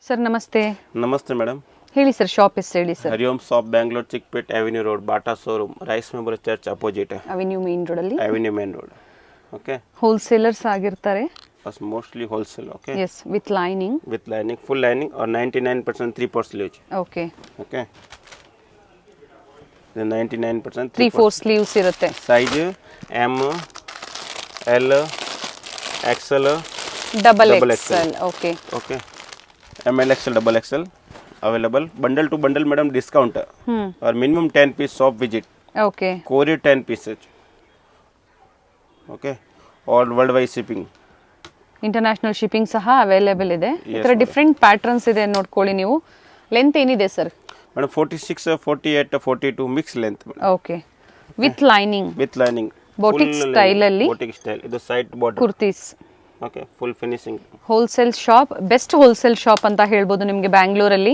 Sir ನಮಸ್ತೆ. ನಮಸ್ತೆ madam. ಹೇಳಿ ಸರ್, ಶಾಪ್ ಹೆಸರು ಹೇಳಿ sir. Hariom shop Bangalore Chickpet avenue road Bata showroom Rice memorial church opposite avenue main road ಅಲ್ಲಿ. Avenue main road. Okay. Wholesalers ಆಗಿರ್ತಾರೆ. Mostly wholesale. Okay. Yes, with lining. With lining, full lining और 99% 3/4 sleeves. Okay. Okay. ಇದು 99% 3/4 sleeves ಇರುತ್ತೆ. Size M L Excel double Excel. Okay. Okay. ML XL double XL available. Bundle to bundle madam discount or minimum 10 piece shop visit. Okay. Courier 10 pieces. Okay. All worldwide shipping. International shipping ಸಹ available ಇದೆ. ಈ ತರ different patterns ಇದೆ ನೋಡ್ಕೊಳ್ಳಿ ನೀವು. Length ಏನಿದೆ sir? Madam 46, 48, 42 mix length. Okay. With lining. With lining. Boutique style ಅಲ್ಲಿ. Boutique style. ಇದು side border. Kurtis. Okay. Full finishing. Wholesale shop, best wholesale shop ಅಂತ ಹೇಳ್ಬೋದು ನಿಮಗೆ ಬ್ಯಾಂಗ್ಳೂರಲ್ಲಿ.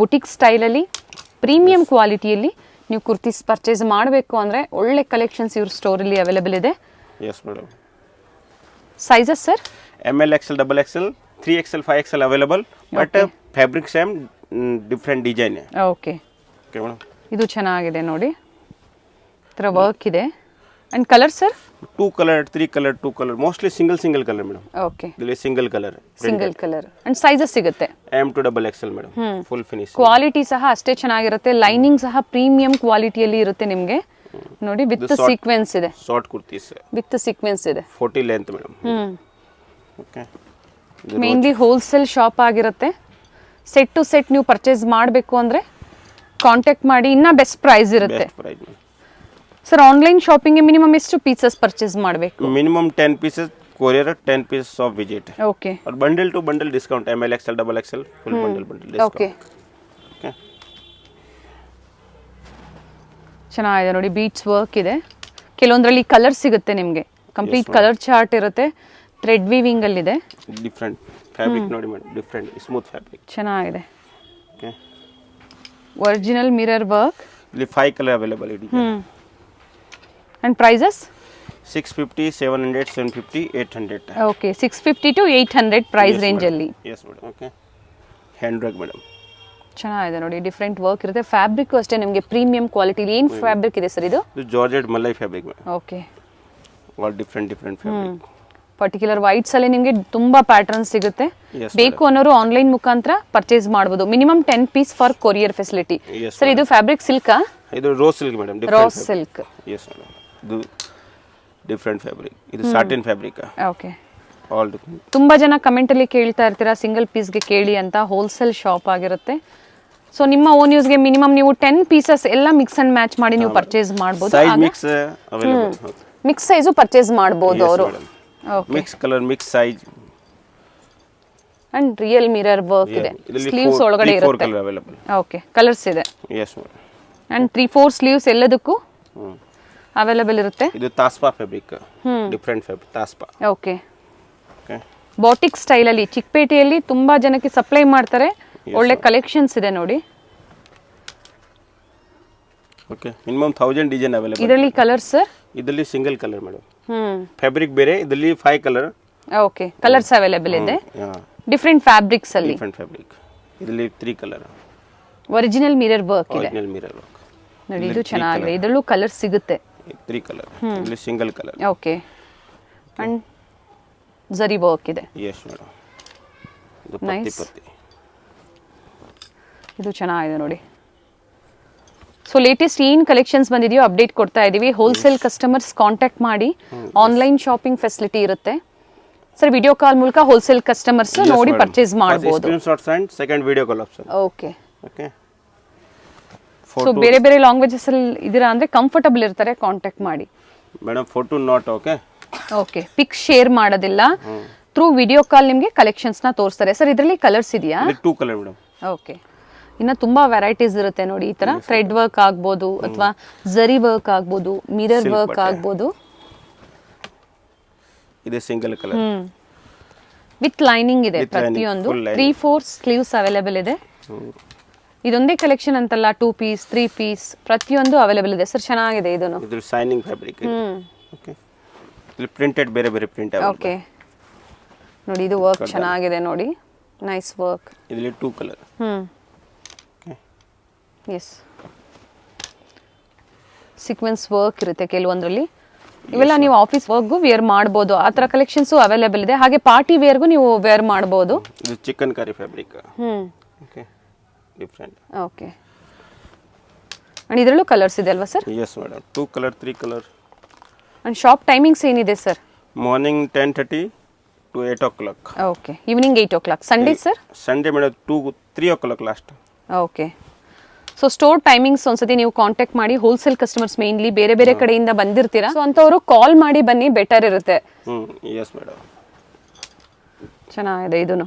ಬುಟಿಕ್ ಸ್ಟೈಲಲ್ಲಿ ಪ್ರೀಮಿಯಂ ಕ್ವಾಲಿಟಿಯಲ್ಲಿ ನೀವು ಕುರ್ತೀಸ್ ಪರ್ಚೇಸ್ ಮಾಡಬೇಕು ಅಂದರೆ ಒಳ್ಳೆ ಕಲೆಕ್ಷನ್ಸ್ ಇವ್ರ ಸ್ಟೋರಲ್ಲಿ ಅವೈಲೇಬಲ್ ಇದೆ. Yes madam. Sizes sir? ML XL double XL 3XL 5XL available. But fabric same, different design. Okay. Okay madam. ಇದು ಚೆನ್ನಾಗಿದೆ ನೋಡಿ, ಈ ಥರ ವರ್ಕ್ ಇದೆ. And colour sir? 2 color, 3 color, 2 color, mostly single color madam. Okay. ಇಲ್ಲಿ single colour. Single colour and sizes ಸಿಗುತ್ತೆ. M to double XL madam. Full finish. Quality ಸಹ ಅಷ್ಟೇ ಚೆನ್ನಾಗಿರುತ್ತೆ. ಲೈನಿಂಗ್ ಸಹ ಪ್ರೀಮಿಯಂ ಕ್ವಾಲಿಟಿಯಲ್ಲಿ ಇರುತ್ತೆ ನಿಮಗೆ ನೋಡಿ. ವಿತ್ ಸೀಕ್ವೆನ್ಸ್ ಇದೆ. ಶಾರ್ಟ್ ಕುರ್ತೀಸ್ ವಿತ್ ಸೀಕ್ವೆನ್ಸ್ ಇದೆ. 40 length madam. Okay. Mainly wholesale shop ಆಗಿರುತ್ತೆ. ಸೆಟ್ ಟು ಸೆಟ್ ನೀವು ಪರ್ಚೇಸ್ ಮಾಡಬೇಕು ಅಂದರೆ ಕಾಂಟ್ಯಾಕ್ಟ್ ಮಾಡಿ, ಇನ್ನೂ ಬೆಸ್ಟ್ ಪ್ರೈಸ್ ಇರುತ್ತೆ. ಸರ್, ಆನ್ಲೈನ್ ಶಾಪಿಂಗ್ ಮಿನಿಮಮ್ ಎಷ್ಟು ಪೀಸಸ್ ಪರ್ಚೇಸ್ ಮಾಡಬೇಕು? Minimum 10 pieces courier, 10 pieces of visit. Okay. और bundle to bundle discount. ML XL double XL full bundle discount. Okay. Okay. ಚೆನ್ನಾಗಿದೆ ನೋಡಿ, ಬೀಟ್ಸ್ ವರ್ಕ್ ಇದೆ. ಕೆಲವೊಂದರಲ್ಲಿ ಕಲರ್ ಸಿಗುತ್ತೆ ನಿಮಗೆ, ಕಂಪ್ಲೀಟ್ ಕಲರ್ ಚಾರ್ಟ್ ಇರುತ್ತೆ. ಥ್ರೆಡ್ ವೀವಿಂಗ್ ಅಲ್ಲಿ ಇದೆ. ಡಿಫರೆಂಟ್ ಫ್ಯಾಬ್ರಿಕ್ ನೋಡಿ ಮೇಡಮ್, ಡಿಫರೆಂಟ್ ಸ್ಮೂತ್ ಫ್ಯಾಬ್ರಿಕ್. ಚೆನ್ನಾಗಿದೆ. ಓಕೆ. Original mirror work. ಇಲ್ಲಿ 5 ಕಲರ್ ಅವೈಲೇಬಲ್ ಇದೆ. And prices? 650, 700, 750, 800. Okay. 650 to 800 price range ಅಲ್ಲಿ. Yes madam. Okay. Hand work madam. ಚೆನ್ನಾಗಿದೆ ನೋಡಿ, ಡಿಫರೆಂಟ್ ವರ್ಕ್ ಇರುತ್ತೆ. ಫ್ಯಾಬ್ರಿಕ್ ಅಷ್ಟೇ ನಿಮಗೆ ಪ್ರೀಮಿಯಂ ಕ್ವಾಲಿಟಿ. ಏನು ಫ್ಯಾಬ್ರಿಕ್ ಇದೆ ಸರ್ ಇದು? ಇದು georgette malai fabric madam. Okay. All different fabric. Particular whites ಅಲ್ಲಿ ನಿಮಗೆ ತುಂಬಾ ಪ್ಯಾಟರ್ನ್ ಸಿಗುತ್ತೆ. ಬೇಕು ಅನ್ನೋರು ಆನ್ಲೈನ್ ಮುಖಾಂತರ ಪರ್ಚೇಸ್ ಮಾಡಬಹುದು. Minimum 10 piece for courier facility. Sir, ಇದು ಫ್ಯಾಬ್ರಿಕ್ ಸಿಲ್ಕಾ? ಇದು raw silk madam. Raw silk. Yes madam. ಇದು ಡಿಫರೆಂಟ್ ಫ್ಯಾಬ್ರಿಕ್. ಇದು ಸಾಟಿನ್ ಫ್ಯಾಬ್ರಿಕ್. ಓಕೆ. ಆಲ್ ತುಂಬಾ ಜನ ಕಮೆಂಟ್ ಅಲ್ಲಿ ಕೇಳ್ತಾ ಇರ್ತೀರಾ ಸಿಂಗಲ್ ಪೀಸ್ಗೆ ಕೇಳಿ ಅಂತ. ಹೋಲ್ಸೇಲ್ ಶಾಪ್ ಆಗಿರುತ್ತೆ. ಸೊ ನಿಮ್ಮ ಓನ್ ಯೂಸ್ಗೆ ಮಿನಿಮಮ್ ನೀವು 10 ಪೀಸಸ್ ಎಲ್ಲ ಮಿಕ್ಸ್ ಅಂಡ್ ಮ್ಯಾಚ್ ಮಾಡಿ ನೀವು ಪರ್ಚೇಸ್ ಮಾಡಬಹುದು. Size mix available. Mix size purchase ಮಾಡಬಹುದು ಅವರು. Okay. Mix colour, mix size and real mirror work ಇದೆ. ಸ್ಲೀವ್ಸ್ ಒಳಗಡೆ ಇರುತ್ತೆ. Colour available. ಓಕೆ. ಕಲರ್ಸ್ ಇದೆ. Yes madam. ಅಂಡ್ 3-4 ಸ್ಲೀವ್ಸ್ ಎಲ್ಲದಕ್ಕೂ ಅವೈಲೇಬಲ್ ಇರುತ್ತೆ. ಇದು ತಾಸ್ಪಾ ಫ್ಯಾಬ್ರಿಕ್. ಡಿಫರೆಂಟ್ ಫ್ಯಾಬ್ರಿಕ್ ತಾಸ್ಪಾ. ಓಕೆ. ಓಕೆ. ಬಾಟಿಕ್ ಸ್ಟೈಲ್ ಅಲ್ಲಿ ಚಿಕ್ಕಪೇಟೆಯಲ್ಲಿ ತುಂಬಾ ಜನಕ್ಕೆ ಸಪ್ಲೈ ಮಾಡ್ತಾರೆ. ಒಳ್ಳೆ ಕಲೆಕ್ಷನ್ಸ್ ಇದೆ ನೋಡಿ. ಓಕೆ. Minimum 1000 design available. ಇದರಲ್ಲಿ ಕಲರ್ಸ್ ಸರ್? ಇದರಲ್ಲಿ ಸಿಂಗಲ್ ಕಲರ್ ಮೇಡಮ್. ಫ್ಯಾಬ್ರಿಕ್ ಬೇರೆ, ಇದರಲ್ಲಿ 5 ಕಲರ್. ಓಕೆ. ಕಲರ್ಸ್ ಅವೈಲೇಬಲ್ ಇದೆ. ಡಿಫರೆಂಟ್ ಫ್ಯಾಬ್ರಿಕ್ಸ್ ಅಲ್ಲಿ. Different fabric. ಇದರಲ್ಲಿ 3 ಕಲರ್. ಒರಿಜಿನಲ್ ಮಿರರ್ ವರ್ಕ್ ಇದೆ. ಒರಿಜಿನಲ್ ಮಿರರ್ ವರ್ಕ್ ನೋಡಿ, ಇದು ಚೆನ್ನಾಗಿದೆ. ಇದರಲ್ಲೂ ಕಲರ್ ಸಿಗುತ್ತೆ. 3 ಕಲರ್. ಇಲ್ಲಿ ಸಿಂಗಲ್ ಕಲರ್. ಓಕೆ. ಅಂಡ್ ಜರಿ ವರ್ಕ್ ಇದೆ. Yes madam. ಇದು ಪತ್ತಿ. ಇದು ಚೆನ್ನಾಗಿದೆ ನೋಡಿ. ಸೊ ಲೇಟೆಸ್ಟ್ ಏನು ಕಲೆಕ್ಷನ್ಸ್ ಬಂದಿದೆಯೋ ಅಪ್ಡೇಟ್ ಕೊಡ್ತಾ ಇದೀವಿ. ಹೋಲ್ಸೇಲ್ ಕಸ್ಟಮರ್ಸ್ ಕಾಂಟ್ಯಾಕ್ಟ್ ಮಾಡಿ. ಆನ್ಲೈನ್ ಶಾಪಿಂಗ್ ಫೆಸಿಲಿಟಿ ಇರುತ್ತೆ. ಸರ್, ವಿಡಿಯೋ ಕಾಲ್ ಮೂಲಕ ಹೋಲ್ಸೇಲ್ ಕಸ್ಟಮರ್ಸ್ ನೋಡಿ ಪರ್ಚೇಸ್ ಮಾಡಬಹುದು. Screenshots and second video call option. Okay. Okay. So ಬೇರೆ ಬೇರೆ ಲ್ಯಾಂಗ್ವೇಜಸ್ ಅಲ್ಲಿ ಇದೀರಾ ಅಂದ್ರೆ ಕಂಫರ್ಟಬಲ್ ಇರ್ತಾರೆ, ಕಾಂಟ್ಯಾಕ್ಟ್ ಮಾಡಿ. Madam photo not okay. Okay. Pick share ಮಾಡೋದಿಲ್ಲ. ಥ್ರೂ ವಿಡಿಯೋ ಕಾಲ್ ನಿಮಗೆ ಕಲೆಕ್ಷನ್ಸ್ ನ ತೋರಿಸ್ತಾರೆ. ಸರ್, ಇದರಲ್ಲಿ ಕಲರ್ಸ್ ಇದೆಯಾ? 2 ಕಲರ್ ಮೇಡಮ್. ಓಕೆ. ಇನ್ನ ತುಂಬಾ ವೆರೈಟೀಸ್ ಇರುತ್ತೆ ನೋಡಿ. ಈ ತರ ಥ್ರೆಡ್ ವರ್ಕ್ ಆಗ್ಬೋದು, ಅಥವಾ ಜರಿ ವರ್ಕ್ ಆಗ್ಬೋದು, ಮಿರರ್ ವರ್ಕ್ ಆಗ್ಬೋದು. ಇದು ಸಿಂಗಲ್ ಕಲರ್ ವಿತ್ ಲೈನಿಂಗ್ ಇದೆ. ಪ್ರತಿಯೊಂದು 3-4 ಸ್ಲೀವ್ಸ್ ಅವೈಲೇಬಲ್ ಇದೆ. ಇದೊಂದೇ ಕಲೆಕ್ಷನ್ ಅಂತಲ್ಲ, 2 ಪೀಸ್ 3 ಪೀಸ್ ಪ್ರತಿಯೊಂದು ಅವೈಲೇಬಲ್ ಇದೆ. ಸರ್, ಚೆನ್ನಾಗಿದೆ. ಇದು ಶೈನಿಂಗ್ ಫ್ಯಾಬ್ರಿಕ್. ಓಕೆ. ಇಲ್ಲಿ ಪ್ರಿಂಟೆಡ್ ಬೇರೆ ಬೇರೆ ಪ್ರಿಂಟ್. ಓಕೆ. ನೋಡಿ, ಇದು ವರ್ಕ್ ಚೆನ್ನಾಗಿದೆ ನೋಡಿ. Nice work. ಇದರಲ್ಲಿ 2 colour. Okay yes, sequence work ಇರುತ್ತೆ ಕೆಲವೊಂದರಲ್ಲಿ. ಇವೆಲ್ಲ ನೀವು ಆಫೀಸ್ ವರ್ಕ್ಗೂ ವೇರ್ ಮಾಡ್ಬೋದು. ಆ ಥರ ಕಲೆಕ್ಷನ್ಸು ಅವೈಲೇಬಲ್ ಇದೆ. ಹಾಗೆ ಪಾರ್ಟಿ ವೇರ್ಗೂ ನೀವು ವೇರ್ ಮಾಡ್ಬೋದು. ಇದು chikankari fabric. Okay, different. Okay, and ಇದರಲ್ಲೂ ಕಲರ್ಸ್ ಇದೆ ಅಲ್ವಾ sir? Yes madam, 2 colour 3 colour. And shop timings ಏನಿದೆ sir? Morning 10:30 to 8 o'clock. Okay, evening 8 o'clock. Sunday sir? Sunday madam 3 o'clock last. Okay, so store timings ಒಂದ್ಸತಿ ನೀವು contact ಮಾಡಿ. Wholesale customers mainly ಬೇರೆ ಬೇರೆ ಕಡೆಯಿಂದ ಬಂದಿರ್ತೀರಾ, ಸೊ ಅಂತವರು ಕಾಲ್ ಮಾಡಿ ಬನ್ನಿ, ಬೆಟರ್ ಇರುತ್ತೆ. ಎಸ್ ಮೇಡಮ್, ಚೆನ್ನಾಗಿದೆ ಇದೂನು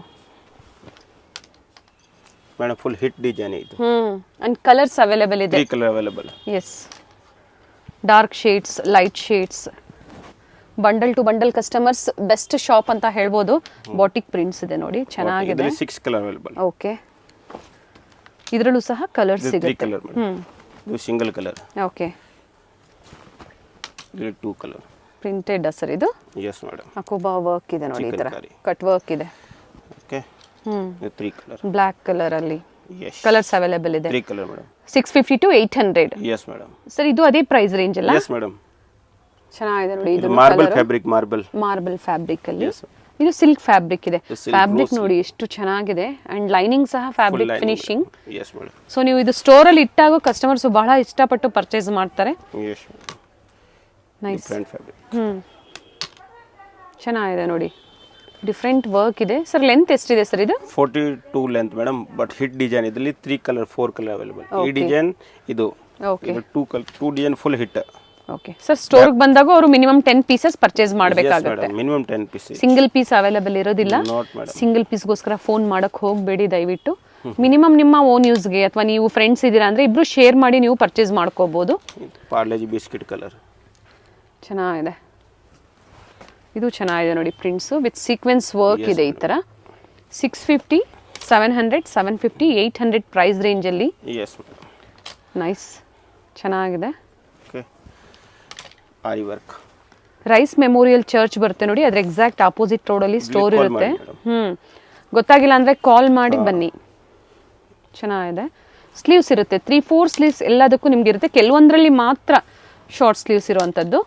ಮೇಡಮ್. ಫುಲ್ ಹಿಟ್ ಡಿಸೈನ್ ಇದು. ಅಂಡ್ ಕಲರ್ಸ್ ಅವೈಲೇಬಲ್ ಇದೆ. 3 colour available. Yes, dark shades, light shades. Bundle to bundle customers best shop ಅಂತ ಹೇಳ್ಬೋದು. ಬಾಟಿಕ್ ಪ್ರಿಂಟ್ಸ್ ಇದೆ ನೋಡಿ, ಚೆನ್ನಾಗಿದೆ. 6 ಕಲರ್ ಅವೈಲೇಬಲ್. ಓಕೆ, ಇದರಲ್ಲೂ ಸಹ ಕಲರ್ಸ್ 3 ಸಿಗುತ್ತೆ. Colour madam. ಇದು ಸಿಂಗಲ್ ಕಲರ್. ಓಕೆ, ಇದು 2 ಕಲರ್. ಪ್ರಿಂಟೆಡ್ ಸರ್ ಇದು? Yes madam. ಅಕೋಬಾ ವರ್ಕ್ ಇದೆ ನೋಡಿ, ಈ ತರ Chicken curry. ಕಟ್ ವರ್ಕ್ ಇದೆ. ಓಕೆ, ಇದು 3 ಕಲರ್. ಬ್ಲ್ಯಾಕ್ ಕಲರ್ ಅಲ್ಲಿ ಎಸ್, ಕಲರ್ಸ್ ಅವೈಲೇಬಲ್ ಇದೆ. 3 colour madam. 650 to 800. Yes madam. Sir ಇದು ಅದೇ ಪ್ರೈಸ್ ರೇಂಜ್ ಅಲ್ಲ? Yes madam. ಚೆನ್ನಾಗಿದೆ ನೋಡಿ, ಇದು ಮಾರ್ಬಲ್ ಫ್ಯಾಬ್ರಿಕ್. ಮಾರ್ಬಲ್ ಫ್ಯಾಬ್ರಿಕ್ ಅಲ್ಲಿ. Yes. ಇದು ಸಿಲ್ಕ್ ಫ್ಯಾಬ್ರಿಕ್ ಇದೆ. ಇದು silk ಫ್ಯಾಬ್ರಿಕ್ rose ನೋಡಿ ಎಷ್ಟು ಚೆನ್ನಾಗಿದೆ. ಅಂಡ್ ಲೈನಿಂಗ್ ಸಹ fabric finishing. Yes madam. So ನೀವು ಇದು ಸ್ಟೋರ್ ಅಲ್ಲಿ ಇಟ್ಟಾಗ ಕಸ್ಟಮರ್ಸ್ ಬಹಳ ಇಷ್ಟಪಟ್ಟು ಪರ್ಚೇಸ್ ಮಾಡ್ತಾರೆ. Yes, nice. Different fabric. ಚೆನ್ನಾಗಿದೆ ನೋಡಿ, ಡಿಫ್ರೆಂಟ್ ವರ್ಕ್ ಇದೆ. ಸರ್ ಲೆಂತ್ ಎಷ್ಟಿದೆ ಸರ್ ಇದು? 42 length madam. But hit design ಇದರಲ್ಲಿ 3 ಕಲರ್ 4 ಕಲರ್ ಅವೈಲೇಬಲ್. ಈ ಡಿಸೈನ್ ಇದು. Okay, 2 design full hit. Okay sir, store ಬಂದಾಗ ಅವರು ಮಿನಿಮಮ್ 10 ಪೀಸಸ್ ಪರ್ಚೇಸ್ ಮಾಡಬೇಕಾಗುತ್ತೆ. Minimum 10 piece. Single piece available ಇರೋದಿಲ್ಲ. ಸಿಂಗಲ್ ಪೀಸ್ಗೋಸ್ಕರ ಫೋನ್ ಮಾಡಕ್ ಹೋಗಬೇಡಿ ದಯವಿಟ್ಟು. ಮಿನಿಮಮ್ ನಿಮ್ಮ ಓನ್ ಯೂಸ್ಗೆ ಅಥವಾ ನೀವು ಫ್ರೆಂಡ್ಸ್ ಇದ್ದೀರಾ ಅಂದ್ರೆ ಇಬ್ರು ಶೇರ್ ಮಾಡಿ ನೀವು ಪರ್ಚೇಸ್ ಮಾಡ್ಕೋಬಹುದು. ಪಾರ್ಲೇಜಿ ಬಿಸ್ಕಿಟ್ ಕಲರ್ ಚೆನ್ನಾಗಿದೆ. ಇದು ಚೆನ್ನಾಗಿದೆ ನೋಡಿ, ಪ್ರಿಂಟ್ಸ್ ವಿತ್ ಸೀಕ್ವೆನ್ಸ್ ವರ್ಕ್ ಇದೆ ಈ ತರ. 650, 700, 750, 800 ಪ್ರೈಸ್ ರೇಂಜ್ ಅಲ್ಲಿ. Yes madam. ನೈಸ್, ಚೆನ್ನಾಗಿದೆ. ಓಕೆ, ಆರಿ ವರ್ಕ್. ರೈಸ್ ಮೆಮೋರಿಯಲ್ ಚರ್ಚ್ ಬರುತ್ತೆ ನೋಡಿ, ಅದ್ರ ಎಕ್ಸಾಕ್ಟ್ ಆಪೋಸಿಟ್ ರೋಡ್ ಅಲ್ಲಿ ಸ್ಟೋರ್ ಇರುತ್ತೆ. ಗೊತ್ತಾಗಿಲ್ಲ ಅಂದ್ರೆ ಕಾಲ್ ಮಾಡಿ ಬನ್ನಿ. ಚೆನ್ನಾಗಿದೆ. ಸ್ಲೀವ್ಸ್ ಇರುತ್ತೆ, 3-4 ಸ್ಲೀವ್ಸ್ ಎಲ್ಲದಕ್ಕೂ ನಿಮ್ಗೆ ಇರುತ್ತೆ. ಕೆಲವೊಂದರಲ್ಲಿ ಮಾತ್ರ ಶಾರ್ಟ್ ಸ್ಲೀವ್ಸ್ ಇರುವಂತದ್ದು.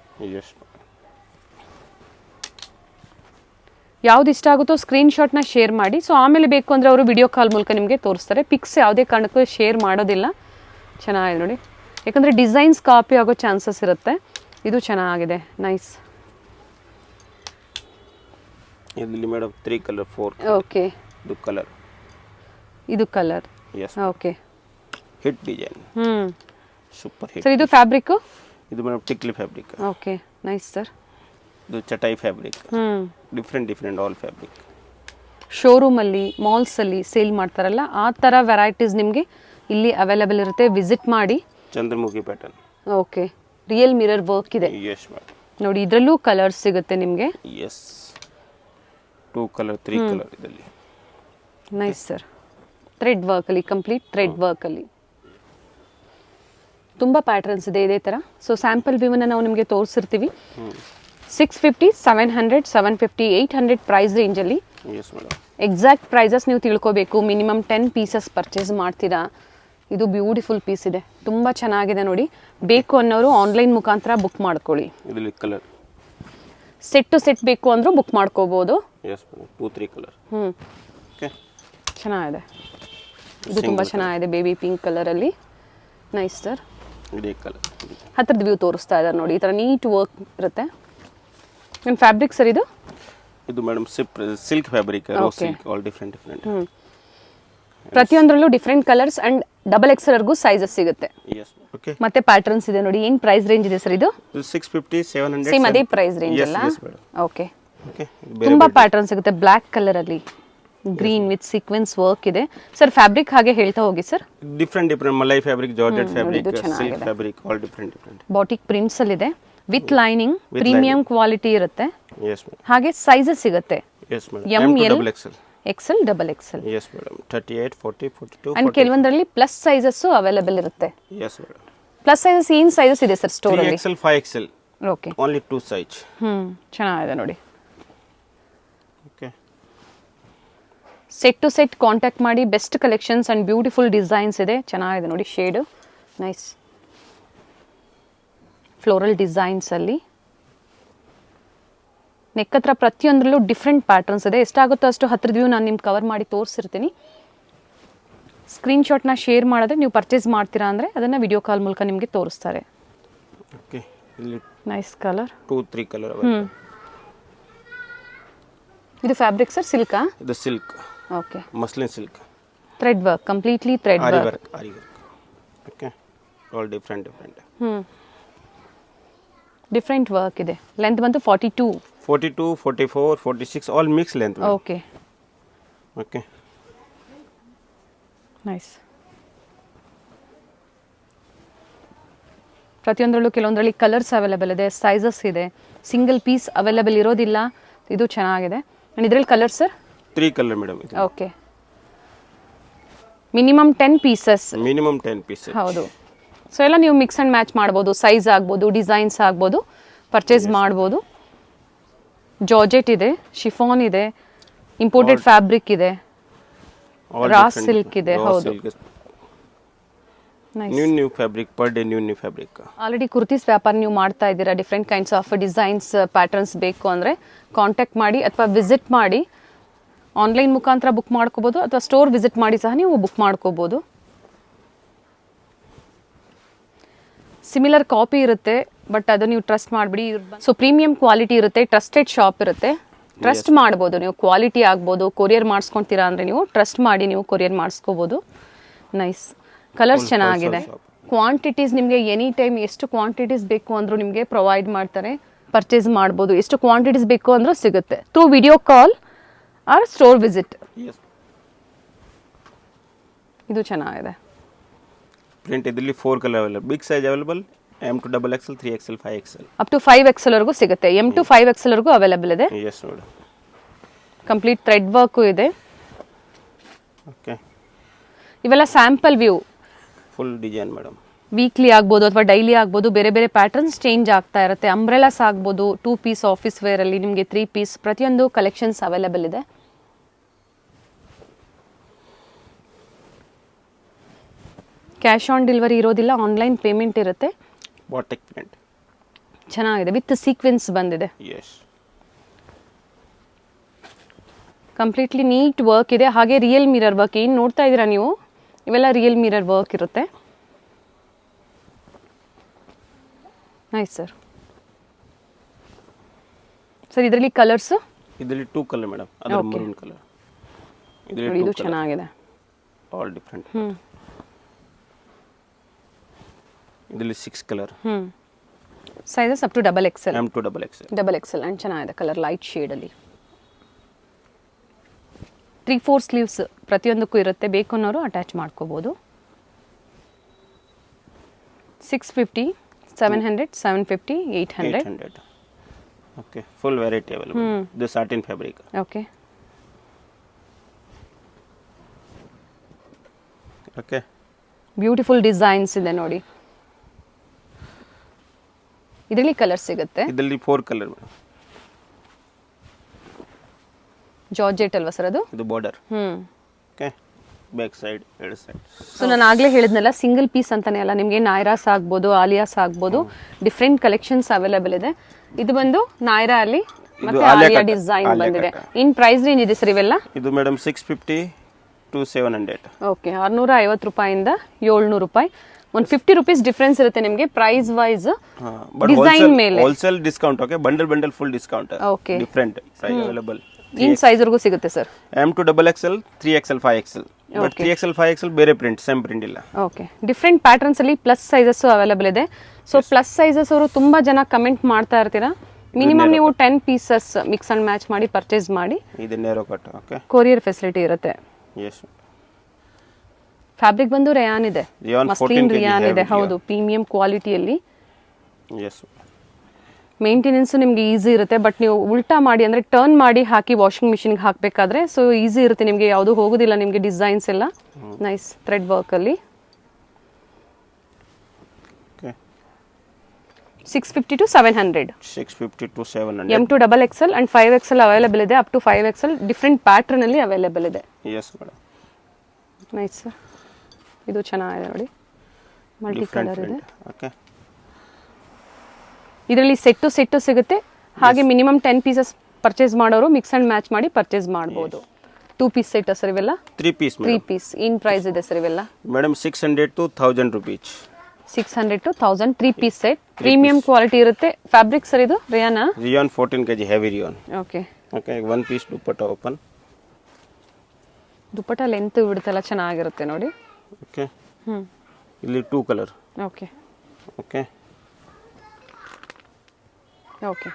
ಯಾವ್ದು ಇಷ್ಟ ಆಗುತ್ತೋ ಸ್ಕ್ರೀನ್ ಶಾಟ್ನ ಶೇರ್ ಮಾಡಿ. ಸೊ ಆಮೇಲೆ ಬೇಕು ಅಂದ್ರೆ ಅವರು ವಿಡಿಯೋ ಕಾಲ್ ಮೂಲಕ ನಿಮಗೆ ತೋರಿಸ್ತಾರೆ. ಪಿಕ್ಸ್ ಯಾವುದೇ ಕಾರಣಕ್ಕೂ ಶೇರ್ ಮಾಡೋದಿಲ್ಲ. ಚೆನ್ನಾಗಿದೆ ನೋಡಿ, ಯಾಕಂದ್ರೆ ಡಿಸೈನ್ಸ್ ಕಾಪಿ ಆಗೋ ಚಾನ್ಸಸ್ ಇರುತ್ತೆ. ಇದು ಚೆನ್ನಾಗಿದೆ, ನೈಸ್. ಇದರಲ್ಲಿ ಮೇಡಮ್ 3 ಕಲರ್ 4. ಓಕೆ, ಇದು ಕಲರ್. ಇದು colour. Yes, okay. Hit design. Super hit. Sir ಇದು ಫ್ಯಾಬ್ರಿಕ್? ಇದು ಮೇಡಮ್ ಟಿಕ್ಲಿ ಫ್ಯಾಬ್ರಿಕ್. Okay, nice sir. ಇದು ಚಟಾಯಿ fabric. Different all fabric. Showroom ಅಲ್ಲಿ, ಮಾಲ್ಸ್ ಅಲ್ಲಿ ಸೇಲ್ ಮಾಡ್ತಾರಲ್ಲ ಆ ತರ ವೆರೈಟೀಸ್ ನಿಮಗೆ ಇಲ್ಲಿ ಅವೈಲೇಬಲ್ ಇರುತ್ತೆ. ವಿಸಿಟ್ ಮಾಡಿ. Chandramukhi pattern. Okay, real mirror work ಇದೆ. Yes madam. ನೋಡಿ, ಇದರಲ್ಲೂ ಕಲರ್ಸ್ ಸಿಗುತ್ತೆ ನಿಮಗೆ. ಎಸ್, 2 ಕಲರ್ 3 ಕಲರ್ ಇದರಲ್ಲಿ. Nice sir. ಥ್ರೆಡ್ ವರ್ಕ್ ಅಲ್ಲಿ, ಕಂಪ್ಲೀಟ್ ಥ್ರೆಡ್ ವರ್ಕ್ ಅಲ್ಲಿ ತುಂಬಾ ಪ್ಯಾಟರ್ನ್ಸ್ ಇದೆ ಇದೇ ತರ. ಸೊ ಸ್ಯಾಂಪಲ್ ವ್ಯೂವನ್ನ ನಾವು ನಿಮಗೆ ತೋರಿಸಿರ್ತೀವಿ. 650, 700, 750, 800 ಪ್ರೈಸ್ ರೇಂಜ್ ಅಲ್ಲಿ. Yes madam. ಎಕ್ಸಾಕ್ಟ್ ಪ್ರೈಸಸ್ ನೀವು ತಿಳ್ಕೋಬೇಕು. ಮಿನಿಮಮ್ 10 ಪೀಸಸ್ ಪರ್ಚೇಸ್ ಮಾಡ್ತೀರಾ. ಇದು ಬ್ಯೂಟಿಫುಲ್ ಪೀಸ್ ಇದೆ, ತುಂಬಾ ಚೆನ್ನಾಗಿದೆ ನೋಡಿ. ಬೇಕು ಅನ್ನೋರು ಆನ್ಲೈನ್ ಮುಖಾಂತರ ಬುಕ್ ಮಾಡ್ಕೊಳ್ಳಿ. ಇದರಲ್ಲಿ ಕಲರ್ ಸೆಟ್ ಟು ಸೆಟ್ ಬೇಕು ಅಂದ್ರೂ ಬುಕ್ ಮಾಡ್ಕೋಬಹುದು. S madam. 2-3 ಕಲರ್. ಓಕೆ, ಚೆನ್ನಾಗಿದೆ. ಇದು ತುಂಬಾ ಚೆನ್ನಾಗಿದೆ, ಬೇಬಿ ಪಿಂಕ್ ಕಲರ್ ಅಲ್ಲಿ. Nice sir. ಇದೇ ಕಲರ್. ಹತ್ರದ ವ್ಯೂ ತೋರಿಸ್ತಾ ಇದ್ದಾರೆ ನೋಡಿ, ಈ ತರ ನೀಟ್ ವರ್ಕ್ ಇರುತ್ತೆ. ಏನು ಫ್ಯಾಬ್ರಿಕ್ ಸರ್ ಇದು? ಇದು madam silk fabric, rose silk, all different. ಪ್ರತಿಯೊಂದರಲ್ಲೂ different colours and double XL ವರ್ಗೂ ಸೈಜಸ್ ಸಿಗುತ್ತೆ. Yes, okay. ಮತ್ತೆ ಪ್ಯಾಟರ್ನ್ಸ್ ಇದೆ ನೋಡಿ. ಏನು ಪ್ರೈಸ್ ರೇಂಜ್ ಇದೆ ಸರ್ ಇದು? 650, 700. ಸೇಮ್ ಅದೇ ಪ್ರೈಸ್ ರೇಂಜ್ ಅಲ್ಲ? ಓಕೆ. ಓಕೆ, ತುಂಬಾ ಪ್ಯಾಟರ್ನ್ಸ್ ಸಿಗುತ್ತೆ. ಬ್ಲಾಕ್ ಕಲರ್ ಅಲ್ಲಿ ಗ್ರೀನ್ ವಿತ್ ಸೀಕ್ವೆನ್ಸ್ ವರ್ಕ್ ಇದೆ. ಸರ್ ಫ್ಯಾಬ್ರಿಕ್ ಹಾಗೆ ಹೇಳ್ತಾ ಹೋಗಿ ಸರ್. ಡಿಫರೆಂಟ್ ಮಲೈ fabric, georgette fabric, silk fabric, all different. Batik prints ಅಲ್ಲಿ ಇದೆ ವಿತ್ ಲೈನಿಂಗ್. ಪ್ರೀಮಿಯಂ ಕ್ವಾಲಿಟಿ ಇರುತ್ತೆ. Yes madam. ಹಾಗೆ ಸೈಜಸ್ ಸಿಗುತ್ತೆ. Yes madam. M to double XL. XL, double XL. Yes madam. 38, 40, 42. And ಕೆಲವೊಂದರಲ್ಲಿ ಪ್ಲಸ್ ಸೈಜಸ್ ಅವೈಲೇಬಲ್ ಇರುತ್ತೆ. Yes madam. Plus sizes ಏನ್ sizes ಇದೆ sir store ಅಲ್ಲಿ? 3XL, 5XL. Okay, only 2 size. ಚೆನ್ನಾಗಿದೆ ನೋಡಿ. Okay, set to set contact ಮಾಡಿ. Best collections and beautiful designs ಇದೆ. ಚೆನ್ನಾಗಿದೆ ನೋಡಿ ಶೇಡು, ನೈಸ್ ಫ್ಲೋರಲ್ ಡಿಸೈನ್ಸಲ್ಲಿ. ನೆಕ್ ಹತ್ರ ಪ್ರತಿಯೊಂದರಲ್ಲೂ ಡಿಫ್ರೆಂಟ್ ಪ್ಯಾಟರ್ನ್ಸ್ ಇದೆ. ಎಷ್ಟಾಗುತ್ತೋ ಅಷ್ಟು ಹತ್ತಿರದ ವ್ಯೂ ನಾನು ನಿಮ್ಗೆ ಕವರ್ ಮಾಡಿ ತೋರಿಸಿರ್ತೀನಿ. ಸ್ಕ್ರೀನ್ಶಾಟ್ನ ಶೇರ್ ಮಾಡಿದ್ರೆ ನೀವು ಪರ್ಚೇಸ್ ಮಾಡ್ತೀರಾ ಅಂದರೆ ಅದನ್ನು ವಿಡಿಯೋ ಕಾಲ್ ಮೂಲಕ ನಿಮಗೆ ತೋರಿಸ್ತಾರೆ. ಓಕೆ, ಇಲ್ಲಿ ನೈಸ್ ಕಲರ್, 2-3 ಕಲರ್. ಇದು ಫ್ಯಾಬ್ರಿಕ್ ಸರ್, ಸಿಲ್ಕಾ? ಇದು silk. Okay, muslin silk. Thread work, completely thread work. Okay, all different. Different work ಇದೆ. ಲೆಂತ್ ಬಂತು 42, 44, 46 all mix length. Okay okay, nice. ಪ್ರತಿಯೊಂದರಲ್ಲೂ ಕೆಲವೊಂದರಲ್ಲಿ ಕಲರ್ಸ್ ಅವೈಲೇಬಲ್ ಇದೆ, ಸೈಜಸ್ ಇದೆ, ಸಿಂಗಲ್ ಪೀಸ್ ಅವೈಲೇಬಲ್ ಇರೋದಿಲ್ಲ. ಇದು ಚೆನ್ನಾಗಿದೆ. ಆ್ಯಂಡ್ ಇದರಲ್ಲಿ colour sir 3 colour madam. Okay, minimum 10 pieces. Minimum 10 pieces. ಹೌದು. ಸೊ ಎಲ್ಲ ನೀವು ಮಿಕ್ಸ್ ಆ್ಯಂಡ್ ಮ್ಯಾಚ್ ಮಾಡ್ಬೋದು. ಸೈಜ್ ಆಗ್ಬೋದು, ಡಿಸೈನ್ಸ್ ಆಗ್ಬೋದು, ಪರ್ಚೇಸ್ ಮಾಡ್ಬೋದು. ಜಾರ್ಜೆಟ್ ಇದೆ, ಶಿಫಾನ್ ಇದೆ, ಇಂಪೋರ್ಟೆಡ್ ಫ್ಯಾಬ್ರಿಕ್ ಇದೆ, ರಾ ಸಿಲ್ಕ್ ಇದೆ. ಹೌದು, new fabric, per day new fabric. Already kurtis ವ್ಯಾಪಾರ ನೀವು ಮಾಡ್ತಾ ಇದ್ದೀರಾ, different kinds of designs patterns ಬೇಕು ಅಂದರೆ ಕಾಂಟ್ಯಾಕ್ಟ್ ಮಾಡಿ ಅಥವಾ ವಿಸಿಟ್ ಮಾಡಿ. ಆನ್ಲೈನ್ ಮುಖಾಂತರ ಬುಕ್ ಮಾಡ್ಕೋಬೋದು ಅಥವಾ ಸ್ಟೋರ್ ವಿಸಿಟ್ ಮಾಡಿ ಸಹ ನೀವು ಬುಕ್ ಮಾಡ್ಕೋಬೋದು. ಸಿಮಿಲರ್ ಕಾಪಿ ಇರುತ್ತೆ, ಬಟ್ ಅದು ನೀವು ಟ್ರಸ್ಟ್ ಮಾಡಿಬಿಡಿ. ಸೊ ಪ್ರೀಮಿಯಂ ಕ್ವಾಲಿಟಿ ಇರುತ್ತೆ, ಟ್ರಸ್ಟೆಡ್ ಶಾಪ್ ಇರುತ್ತೆ, ಟ್ರಸ್ಟ್ ಮಾಡ್ಬೋದು ನೀವು. ಕ್ವಾಲಿಟಿ ಆಗ್ಬೋದು. ಕೊರಿಯರ್ ಮಾಡಿಸ್ಕೊತೀರಾ ಅಂದರೆ ನೀವು ಟ್ರಸ್ಟ್ ಮಾಡಿ ನೀವು ಕೊರಿಯರ್ ಮಾಡಿಸ್ಕೋಬೋದು. ನೈಸ್ ಕಲರ್ಸ್ ಚೆನ್ನಾಗಿದೆ. ಕ್ವಾಂಟಿಟೀಸ್ ನಿಮಗೆ ಎನಿ ಟೈಮ್ ಎಷ್ಟು ಕ್ವಾಂಟಿಟೀಸ್ ಬೇಕು ಅಂದರೂ ನಿಮಗೆ ಪ್ರೊವೈಡ್ ಮಾಡ್ತಾರೆ. ಪರ್ಚೇಸ್ ಮಾಡ್ಬೋದು, ಎಷ್ಟು ಕ್ವಾಂಟಿಟೀಸ್ ಬೇಕು ಅಂದರೂ ಸಿಗುತ್ತೆ through video call or store visit. ಇದು ಚೆನ್ನಾಗಿದೆ. ಪ್ರಿಂಟ್ ಇದರಲ್ಲಿ 4 colour available. Big size available, M to XXL, 3XL, 5XL. Up to 5XL ವರೆಗೂ ಸಿಗುತ್ತೆ. M to 5XL ವರೆಗೂ ಅವೈಲೇಬಲ್ ಇದೆ. ಎಸ್ ನೋಡಿ, ಕಂಪ್ಲೀಟ್ ಥ್ರೆಡ್ ವರ್ಕು ಇದೆ. ಓಕೆ, ಇವೆಲ್ಲ sample view. Full design madam. Weekly ಆಗ್ಬೋದು ಅಥವಾ ಡೈಲಿ ಆಗ್ಬೋದು, ಬೇರೆ ಬೇರೆ ಪ್ಯಾಟರ್ನ್ಸ್ ಚೇಂಜ್ ಆಗ್ತಾ ಇರುತ್ತೆ. ಅಂಬ್ರೆಲಾಸ್ ಆಗ್ಬೋದು, 2 ಪೀಸ್ ಆಫೀಸ್ ವೇರಲ್ಲಿ ನಿಮಗೆ 3 ಪೀಸ್, ಪ್ರತಿಯೊಂದು ಕಲೆಕ್ಷನ್ಸ್ ಅವೈಲೇಬಲ್ ಇದೆ. ಕ್ಯಾಶ್ ಆನ್ ಡೆಲಿವರಿ ಇರೋದಿಲ್ಲ, ಆನ್ಲೈನ್ ಪೇಮೆಂಟ್ ಇರುತ್ತೆ. ಬಾಟಿಕ್ ಪ್ರಿಂಟ್ ಚೆನ್ನಾಗಿದೆ, ವಿತ್ ಸೀಕ್ವೆನ್ಸ್ ಬಂದಿದೆ. ಎಸ್, ಕಂಪ್ಲೀಟ್ಲಿ ನೀಟ್ ವರ್ಕ್ ಇದೆ. ಹಾಗೆ ರಿಯಲ್ ಮಿರರ್ ವರ್ಕ್ ಏನು ನೋಡ್ತಾ ಇದ್ದೀರಾ ನೀವು, ಇವೆಲ್ಲ ರಿಯಲ್ ಮಿರರ್ ವರ್ಕ್ ಇರುತ್ತೆ. Nice sir. ಸರ್ ಇದರಲ್ಲಿ ಕಲರ್ಸ್, ಇದರಲ್ಲಿ 2 ಕಲರ್ ಮೇಡಮ್. ಅದರ ಮರೂನ್ ಕಲರ್. ಇದರಲ್ಲಿ ಇದು ಚೆನ್ನಾಗಿದೆ, ಆಲ್ ಡಿಫರೆಂಟ್. ಇದರಲ್ಲಿ 6 colour. Sizes up to XXL. M to XXL. XXL and ಚೆನ್ನಾಗಿದೆ ಕಲರ್, ಲೈಟ್ ಶೇಡಲ್ಲಿ. 3-4 ಸ್ಲೀವ್ಸ್ ಪ್ರತಿಯೊಂದಕ್ಕೂ ಇರುತ್ತೆ. ಬೇಕು ಅನ್ನೋರು ಅಟ್ಯಾಚ್ ಮಾಡ್ಕೋಬೋದು. 650, 700, 750, 800. Okay, full variety available. ಇದು satin fabric. Okay okay, beautiful designs ಇದೆ ನೋಡಿ. ಇದರಲ್ಲಿ ಕಲರ್ ಸಿಗುತ್ತೆ. ಇದರಲ್ಲಿ 4 ಕಲರ್ ಮೇಡಮ್. ಜಾರ್ಜೆಟ್ ಅಲ್ವಾ ಸರ್ ಅದು? ಇದು ಬಾರ್ಡರ್. ಓಕೆ, ಬ್ಯಾಕ್ ಸೈಡ್, ಎರಡು ಸೈಡ್. ಸೊ ನಾನು ಆಗಲೇ ಹೇಳಿದ್ನಲ್ಲ, ಸಿಂಗಲ್ ಪೀಸ್ ಅಂತಾನೆ ಅಲ್ಲ, ನಿಮಗೆ ನಾಯ್ರಾಸ್ ಆಗ್ಬೋದು, ಆಲಿಯಾಸ್ ಆಗ್ಬೋದು, ಡಿಫ್ರೆಂಟ್ ಕಲೆಕ್ಷನ್ಸ್ ಅವೈಲೇಬಲ್ ಇದೆ. ಇದು ಬಂದು ನಾಯ್ರಾ ಅಲ್ಲಿ ಮತ್ತೆ ಆಲಿಯಾ ಡಿಸೈನ್ ಬಂದಿದೆ. ಇನ್ ಪ್ರೈಸ್ ರೇಂಜ್ ಇದೆ ಸರ್ ಇವೆಲ್ಲ? ಇದು ಮೇಡಮ್ 650 to 700. ಓಕೆ, 650 ರೂಪಾಯಿಂದ 700 ರೂಪಾಯಿ. ಒಂದು 50 ರೂಪೀಸ್ ಡಿಫ್ರೆನ್ಸ್ ಇರುತ್ತೆ ನಿಮಗೆ ಪ್ರೈಸ್ ವೈಸ್, ಡಿಸೈನ್ ಮೇಲೆ. Wholesale discount. Okay, bundle full discount. Okay, different price available. In size ವರೆಗೂ ಸಿಗುತ್ತೆ sir. M to XXL, 3XL, 5XL. But 3XL, 5XL ಬೇರೆ ಪ್ರಿಂಟ್, ಸೇಮ್ ಪ್ರಿಂಟ್ ಇಲ್ಲ. ಓಕೆ, ಡಿಫ್ರೆಂಟ್ ಪ್ಯಾಟರ್ನ್ಸ್ ಅಲ್ಲಿ plus sizes available ಇದೆ. So plus sizes ಅವರು ತುಂಬಾ ಜನ comment ಮಾಡ್ತಾ ಇರ್ತೀರಾ. ಮಿನಿಮಮ್ ನೀವು 10 ಪೀಸಸ್ ಮಿಕ್ಸ್ ಅಂಡ್ ಮ್ಯಾಚ್ ಮಾಡಿ ಪರ್ಚೇಸ್ ಮಾಡಿ. ಇದು narrow cut. Okay, courier facility ಇರುತ್ತೆ. ಎಸ್, ಫ್ಯಾಬ್ರಿಕ್ ಬಂದು ರೇಯಾನ್ ಇದೆ, ಮಸ್ಲಿನ್ ರೇಯಾನ್ ಇದೆ. ಹೌದು, ಪ್ರೀಮಿಯಂ ಕ್ವಾಲಿಟಿಯಲ್ಲಿ. ಎಸ್, ಮೇಂಟೆನೆನ್ಸ್ ನಿಮಗೆ ಈಸಿ ಇರುತ್ತೆ. ಬಟ್ ನೀವು ಉಲ್ಟಾ ಮಾಡಿ ಅಂದರೆ ಟರ್ನ್ ಮಾಡಿ ಹಾಕಿ ವಾಷಿಂಗ್ ಮಿಷಿನ್ಗೆ ಹಾಕಬೇಕಾದ್ರೆ ಸೊ ಈಸಿ ಇರುತ್ತೆ ನಿಮಗೆ, ಯಾವುದು ಹೋಗೋದಿಲ್ಲ ನಿಮಗೆ. ಡಿಸೈನ್ಸ್ ಎಲ್ಲ nice thread ವರ್ಕಲ್ಲಿ. 650 to 700. 650 to 700. M to double XL and 5XL available ಇದೆ, up to 5XL different pattern ಅಲ್ಲಿ ಅವೈಲೇಬಲ್ ಇದೆ. Yes madam. ನೈಸ್ ಸರ್, ಇದು ಚೆನ್ನಾಗಿದೆ ನೋಡಿ, ಮಲ್ಟಿ ಕಲರ್ ಇದೆ. ಓಕೆ, ಇದರಲ್ಲಿ ಸೆಟ್ಟು ಸಿಗುತ್ತೆ. ಹಾಗೆ ಮಿನಿಮಮ್ 10 ಪೀಸಸ್ ಪರ್ಚೇಸ್ ಮಾಡೋರು ಮಿಕ್ಸ್ ಅಂಡ್ ಮ್ಯಾಚ್ ಮಾಡಿ ಪರ್ಚೇಸ್ ಮಾಡಬಹುದು. 2 ಪೀಸ್ ಸೆಟ್ ಸರ್ ಇವೆಲ್ಲ? 3 ಪೀಸ್ 3 ಪೀಸ್. ಏನ್ ಪ್ರೈಸ್ ಇದೆ ಸರ್ ಇವೆಲ್ಲ? Madam 600 to 1000 rupees. 600 to 1000 3 piece set. Premium quality ಇರುತ್ತೆ. ಫ್ಯಾಬ್ರಿಕ್ ಸರ್ ಇದು ರಿಯಾನಾ? Rayon 14 kg heavy rayon. Okay okay, 1 piece dupatta open. Dupatta length ಬಿಡುತ್ತಲ್ಲ ಚೆನ್ನಾಗಿರುತ್ತೆ ನೋಡಿ. ಓಕೆ, ಇಲ್ಲಿ 2 colour. Okay okay okay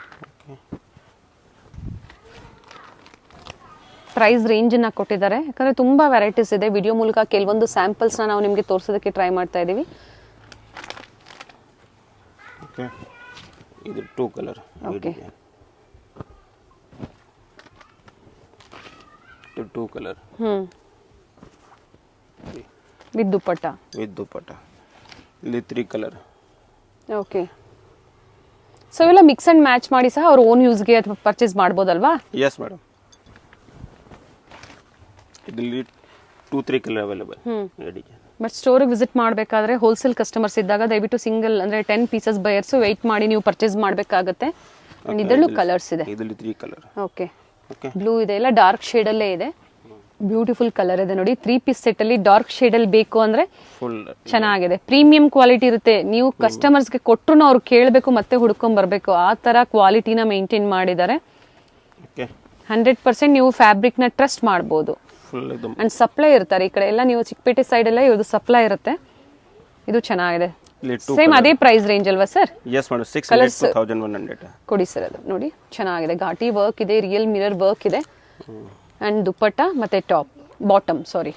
price ರೇಂಜನ್ನು ಕೊಟ್ಟಿದ್ದಾರೆ, ಯಾಕಂದರೆ ತುಂಬ ವೆರೈಟೀಸ್ ಇದೆ. ವಿಡಿಯೋ ಮೂಲಕ ಕೆಲವೊಂದು ಸ್ಯಾಂಪಲ್ಸ್ನ ನಾವು ನಿಮಗೆ ತೋರಿಸೋದಕ್ಕೆ ಟ್ರೈ ಮಾಡ್ತಾ ಇದ್ದೀವಿ. ಓಕೆ, ಇದು 2 ಕಲರ್. ಓಕೆ, ಇದು 2 ಕಲರ್ ವಿತ್ ದುಪ್ಪಟ್ಟ. ಇಲ್ಲಿ 3 ಕಲರ್. ಓಕೆ, ಸೊ ಇವೆಲ್ಲ ಮಿಕ್ಸ್ ಅಂಡ್ ಮ್ಯಾಚ್ ಮಾಡಿ ಸಹ ಅವ್ರ ಓನ್ ಯೂಸ್ಗೆ ಅಥವಾ ಪರ್ಚೇಸ್ ಮಾಡ್ಬೋದಲ್ವಾ? ಎಸ್ ಮೇಡಮ್, ಇದರಲ್ಲಿ 2-3 ಕಲರ್ ಅವೈಲೇಬಲ್. ಬಟ್ ಸ್ಟೋರಿಗೆ ವಿಸಿಟ್ ಮಾಡಬೇಕಾದ್ರೆ ಹೋಲ್ಸೇಲ್ ಕಸ್ಟಮರ್ಸ್ ಇದ್ದಾಗ ದಯವಿಟ್ಟು ಸಿಂಗಲ್ ಅಂದರೆ 10 ಪೀಸಸ್ ಬಯರ್ಸು ವೆಯ್ಟ್ ಮಾಡಿ ನೀವು ಪರ್ಚೇಸ್ ಮಾಡಬೇಕಾಗುತ್ತೆ. ಅಂಡ್ ಇದರಲ್ಲೂ ಕಲರ್ಸ್ ಇದೆ. ಇದರಲ್ಲಿ 3 ಕಲರ್. ಓಕೆ, ಓಕೆ, ಬ್ಲೂ ಇದೆ, ಎಲ್ಲ ಡಾರ್ಕ್ ಶೇಡಲ್ಲೇ ಇದೆ. ಬ್ಯೂಟಿಫುಲ್ ಕಲರ್ ಇದೆ ನೋಡಿ. 3 ಪೀಸ್ ಸೆಟ್ಟಲ್ಲಿ ಡಾರ್ಕ್ ಶೇಡಲ್ಲಿ ಬೇಕು ಅಂದರೆ ಫುಲ್ ಚೆನ್ನಾಗಿದೆ. ಪ್ರೀಮಿಯಂ ಕ್ವಾಲಿಟಿ ಇರುತ್ತೆ. ನೀವು ಕಸ್ಟಮರ್ಸ್ಗೆ ಕೊಟ್ಟರು ಅವ್ರು ಕೇಳಬೇಕು ಮತ್ತೆ ಹುಡ್ಕೊಂಡ್ ಬರಬೇಕು, ಆ ಥರ ಕ್ವಾಲಿಟಿನ ಮೇಂಟೈನ್ ಮಾಡಿದ್ದಾರೆ. ಓಕೆ, 100% ನೀವು ಫ್ಯಾಬ್ರಿಕ್ನ ಟ್ರಸ್ಟ್ ಮಾಡ್ಬೋದು. ಫುಲ್ ಇದು ಅಂಡ್ ಸಪ್ಲೈ ಇರ್ತಾರೆ ಈ ಕಡೆ ಎಲ್ಲ. ನೀವು ಚಿಕ್ಕಪೇಟೆ ಸೈಡ್ ಎಲ್ಲ ಇವ್ರದ್ದು ಸಪ್ಲೈ ಇರುತ್ತೆ. ಇದು ಚೆನ್ನಾಗಿದೆ. ಸೇಮ್ ಅದೇ ಪ್ರೈಸ್ ರೇಂಜ್ ಅಲ್ವಾ ಸರ್? Yes madam, 600 to 1100. ಕೊಡಿ ಸರ್, ಅದು ನೋಡಿ ಚೆನ್ನಾಗಿದೆ. ಘಾಟಿ ವರ್ಕ್ ಇದೆ, ರಿಯಲ್ ಮಿರರ್ ವರ್ಕ್ ಇದೆ. ಅಂಡ್ ದುಪ್ಪಟ್ಟ ಮತ್ತೆ ಟಾಪ್ ಬಾಟಮ್ ಸಾರಿ.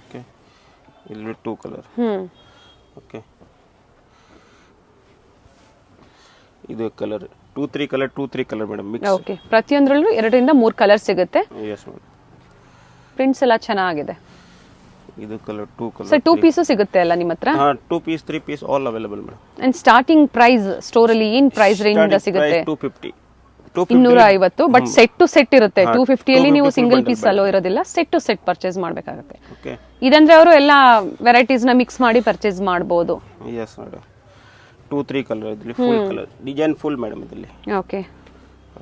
ಓಕೆ, ಇಲ್ಲಿ 2 ಕಲರ್. ಓಕೆ, ಇದು colour 2-3 colour 2-3 colour madam mix. Okay, ಪ್ರತಿಯೊಂದರಲ್ಲೂ 2-3 ಕಲರ್ ಸಿಗುತ್ತೆ. ಎಸ್ ಮೇಡಮ್, ಪ್ರಿಂಟ್ಸ್ ಎಲ್ಲ ಚೆನ್ನಾಗಿದೆ. ಇದು ಕಲರ್ 2 ಕಲರ್. ಸರ್ 2 ಪೀಸು ಸಿಗುತ್ತೆ ಅಲ್ಲ ನಿಮ್ಮ ಹತ್ರ? 2 piece 3 piece all available madam. And starting price store ಅಲ್ಲಿ ಏನ್ ಪ್ರೈಸ್ ರೇಂಜ್ ಇಂದ ಸಿಗುತ್ತೆ? 250. 250. ಬಟ್ ಸೆಟ್ ಟು ಸೆಟ್ ಇರುತ್ತೆ. 250 ಅಲ್ಲಿ ನೀವು ಸಿಂಗಲ್ ಪೀಸ್ ಅಲ್ಲೋ ಇರೋದಿಲ್ಲ, ಸೆಟ್ ಟು ಸೆಟ್ ಪರ್ಚೇಸ್ ಮಾಡಬೇಕಾಗುತ್ತೆ. ಓಕೆ, ಇದಂದ್ರೆ ಅವರು ಎಲ್ಲ ವೆರೈಟೀಸ್ ನ ಮಿಕ್ಸ್ ಮಾಡಿ ಪರ್ಚೇಸ್ ಮಾಡಬಹುದು. ಎಸ್ ಮೇಡಮ್, 2-3 ಕಲರ್ ಇದರಲ್ಲಿ full colour design full madam ಇದರಲ್ಲಿ. ಓಕೆ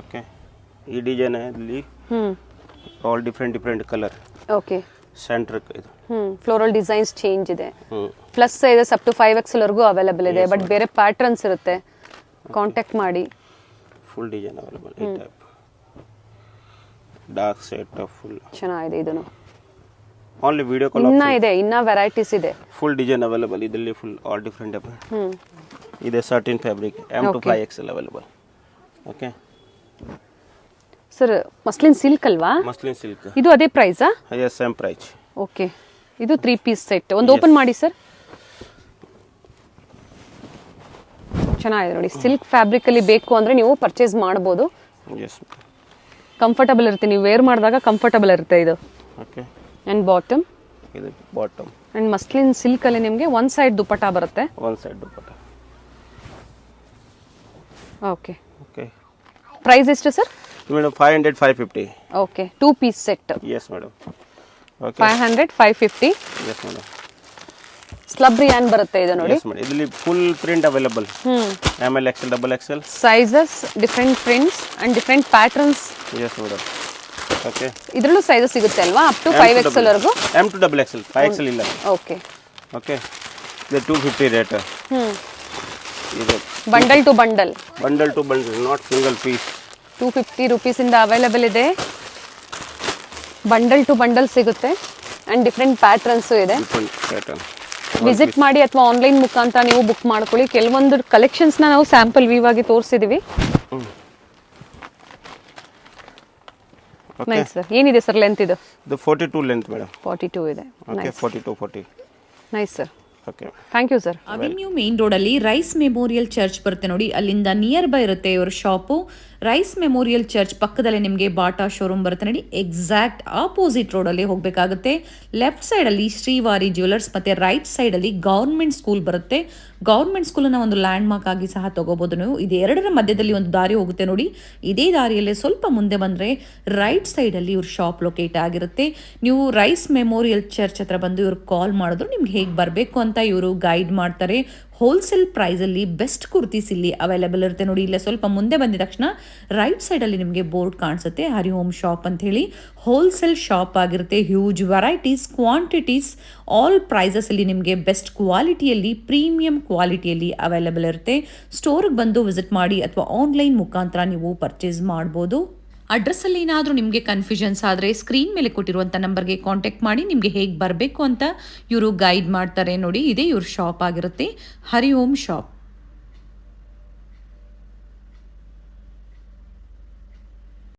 ಓಕೆ, ಈ ಡಿಸೈನ್ ಇಲ್ಲಿ all different colour. Okay, centre ಇದು ಫ್ಲೋರಲ್ ಡಿಸೈನ್ಸ್ ಚೇಂಜ್ ಇದೆ. Plus sizes up to 5XL ವರೆಗೂ ಅವೈಲೇಬಲ್ ಇದೆ. ಬಟ್ ಬೇರೆ ಪ್ಯಾಟರ್ನ್ಸ್ ಇರುತ್ತೆ, ಕಾಂಟ್ಯಾಕ್ಟ್ ಮಾಡಿ. Full design available. ಈ ಟೈಪ್ ಡಾರ್ಕ್ ಸೆಟ್ ಫುಲ್ ಚೆನ್ನಾಗಿದೆ. ಇದನ್ನು ಓನ್ಲಿ ವಿಡಿಯೋ ಕಾಲ್ ಇನ್ನ ಇದೆ, ಇನ್ನ ವೆರೈಟೀಸ್ ಇದೆ. ಫುಲ್ ಡಿಸೈನ್ ಅವೈಲೇಬಲ್ ಇದರಲ್ಲಿ ಫುಲ್ ಆಲ್ ಡಿಫರೆಂಟ್ ಇದೆ. Satin fabric M to 5XL available. Okay sir, muslin silk ಅಲ್ವಾ? Muslin silk. ಇದು ಅದೇ ಪ್ರೈಸಾ? Yes, same price. ಓಕೆ, ಇದು 3 ಪೀಸ್ ಸೆಟ್. ಒಂದು ಓಪನ್ ಮಾಡಿ ಸರ್. ಚೆನ್ನಾಗಿದೆ ನೋಡಿ. ಸಿಲ್ಕ್ ಫ್ಯಾಬ್ರಿಕ್ ಅಲ್ಲಿ ಬೇಕು ಅಂದ್ರೆ ನೀವು ಪರ್ಚೇಸ್ ಮಾಡಬಹುದು. ಎಸ್, ಕಂಫರ್ಟಬಲ್ ಇರುತ್ತೆ, ನೀವು ವೇರ್ ಮಾಡಿದಾಗ ಕಂಫರ್ಟಬಲ್ ಇರುತ್ತೆ ಇದು. ಓಕೆ, ಅಂಡ್ ಬಾಟಮ್ ಇದು ಬಾಟಮ್. ಅಂಡ್ ಮಸ್ಲಿನ್ ಸಿಲ್ಕ್ ಅಲ್ಲಿ ನಿಮಗೆ ಒನ್ ಸೈಡ್ ದುಪ್ಪಟ್ಟ ಬರುತ್ತೆ. One side dupatta. Okay okay, price ಎಷ್ಟು sir? Madam 500-550. Okay, 2 piece set. Yes madam. Okay, 500-550. Yes madam. Slub rayon ಬರುತ್ತೆ ಇದು ನೋಡಿ. ಎಸ್ ಮೇಡಮ್, ಇದರಲ್ಲಿ full print available. ML XL XXL sizes different prints and different patterns. Yes madam. Okay, ಇದರಲ್ಲೂ sizes ಸಿಗುತ್ತೆ ಅಲ್ವಾ? Up to 5XL ವರೆಗೂ. M to XXL 5XL ಇಲ್ಲ. Okay okay, ಇದು 250 ರೇಟ್. ಇದು bundle to bundle. Bundle to bundle, not single piece. 250 rupees ಇಂದ available ಇದೆ. Bundle to bundle ಸಿಗುತ್ತೆ ಅಂಡ್ ಡಿಫರೆಂಟ್ ಪ್ಯಾಟರ್ನ್ಸ್ ಇದೆ. Different pattern. ವಿಸಿಟ್ ಮಾಡಿ ಅಥವಾ ಆನ್ಲೈನ್ ಮುಖಾಂತರ ನೀವು ಬುಕ್ ಮಾಡ್ಕೊಳ್ಳಿ. ಕೆಲವೊಂದು ಕಲೆಕ್ಷನ್ಸ್ ನಾವು ಸ್ಯಾಂಪಲ್ ವ್ಯೂ ಆಗಿ ತೋರಿಸಿದೀವಿ. Nice sir. ಏನಿದೆ ಸರ್ ಲೆಂತ್ ಇದು? ಇದು 42 ಲೆಂತ್ ಮೇಡಮ್. 42 ಇದೆ. Okay, 42-40. Nice sir. Okay, thank you sir. Avenue main road ಅಲ್ಲಿ ರೈಸ್ ಮೆಮೋರಿಯಲ್ ಚರ್ಚ್ ಬರುತ್ತೆ ನೋಡಿ, ಅಲ್ಲಿಂದ ನಿಯರ್ ಬೈ ಇರುತ್ತೆ ಇವ್ರ ಶಾಪು. ರೈಸ್ ಮೆಮೋರಿಯಲ್ ಚರ್ಚ್ ಪಕ್ಕದಲ್ಲೇ ನಿಮಗೆ ಬಾಟಾ ಶೋರೂಮ್ ಬರುತ್ತೆ ನೋಡಿ, ಎಕ್ಸಾಕ್ಟ್ ಆಪೋಸಿಟ್ ರೋಡಲ್ಲಿ ಹೋಗಬೇಕಾಗುತ್ತೆ. ಲೆಫ್ಟ್ ಸೈಡಲ್ಲಿ ಶ್ರೀವಾರಿ ಜ್ಯುವೆಲರ್ಸ್ ಮತ್ತು ರೈಟ್ ಸೈಡಲ್ಲಿ ಗೌರ್ಮೆಂಟ್ ಸ್ಕೂಲ್ ಬರುತ್ತೆ. ಗೌರ್ಮೆಂಟ್ ಸ್ಕೂಲನ್ನು ಒಂದು ಲ್ಯಾಂಡ್ ಮಾರ್ಕ್ ಆಗಿ ಸಹ ತಗೋಬೋದು ನೀವು. ಇದು ಎರಡರ ಮಧ್ಯದಲ್ಲಿ ಒಂದು ದಾರಿ ಹೋಗುತ್ತೆ ನೋಡಿ, ಇದೇ ದಾರಿಯಲ್ಲೇ ಸ್ವಲ್ಪ ಮುಂದೆ ಬಂದರೆ ರೈಟ್ ಸೈಡಲ್ಲಿ ಇವ್ರ ಶಾಪ್ ಲೊಕೇಟ್ ಆಗಿರುತ್ತೆ. ನೀವು ರೈಸ್ ಮೆಮೋರಿಯಲ್ ಚರ್ಚ್ ಹತ್ರ ಬಂದು ಇವ್ರಿಗೆ ಕಾಲ್ ಮಾಡಿದ್ರು ನಿಮ್ಗೆ ಹೇಗೆ ಬರಬೇಕು ಅಂತ ಇವರು ಗೈಡ್ ಮಾಡ್ತಾರೆ. ಹೋಲ್ಸೇಲ್ ಪ್ರೈಸಲ್ಲಿ ಬೆಸ್ಟ್ ಕುರ್ತೀಸ್ ಇಲ್ಲಿ ಅವೈಲೇಬಲ್ ಇರುತ್ತೆ ನೋಡಿ. ಇಲ್ಲೇ ಸ್ವಲ್ಪ ಮುಂದೆ ಬಂದಿದ ತಕ್ಷಣ ರೈಟ್ ಸೈಡಲ್ಲಿ ನಿಮಗೆ ಬೋರ್ಡ್ ಕಾಣಿಸುತ್ತೆ, ಹರಿ ಹೋಮ್ ಶಾಪ್ ಅಂತ ಹೇಳಿ. ಹೋಲ್ಸೇಲ್ ಶಾಪ್ ಆಗಿರುತ್ತೆ. ಹ್ಯೂಜ್ ವೆರೈಟೀಸ್, ಕ್ವಾಂಟಿಟೀಸ್, ಆಲ್ ಪ್ರೈಸಸಲ್ಲಿ ನಿಮಗೆ ಬೆಸ್ಟ್ ಕ್ವಾಲಿಟಿಯಲ್ಲಿ, ಪ್ರೀಮಿಯಂ ಕ್ವಾಲಿಟಿಯಲ್ಲಿ ಅವೈಲೇಬಲ್ ಇರುತ್ತೆ. ಸ್ಟೋರ್ಗೆ ಬಂದು ವಿಸಿಟ್ ಮಾಡಿ ಅಥವಾ ಆನ್ಲೈನ್ ಮುಖಾಂತರ ನೀವು ಪರ್ಚೇಸ್ ಮಾಡ್ಬೋದು. ಅಡ್ರೆಸ್ಸಲ್ಲಿ ಏನಾದರೂ ನಿಮಗೆ ಕನ್ಫ್ಯೂಷನ್ಸ್ ಆದರೆ ಸ್ಕ್ರೀನ್ ಮೇಲೆ ಕೊಟ್ಟಿರುವಂಥ ನಂಬರ್ಗೆ ಕಾಂಟ್ಯಾಕ್ಟ್ ಮಾಡಿ ನಿಮಗೆ ಹೇಗೆ ಬರಬೇಕು ಅಂತ ಇವರು ಗೈಡ್ ಮಾಡ್ತಾರೆ ನೋಡಿ. ಇದೇ ಇವ್ರ ಶಾಪ್ ಆಗಿರುತ್ತೆ, ಹರಿ ಓಂ ಶಾಪ್.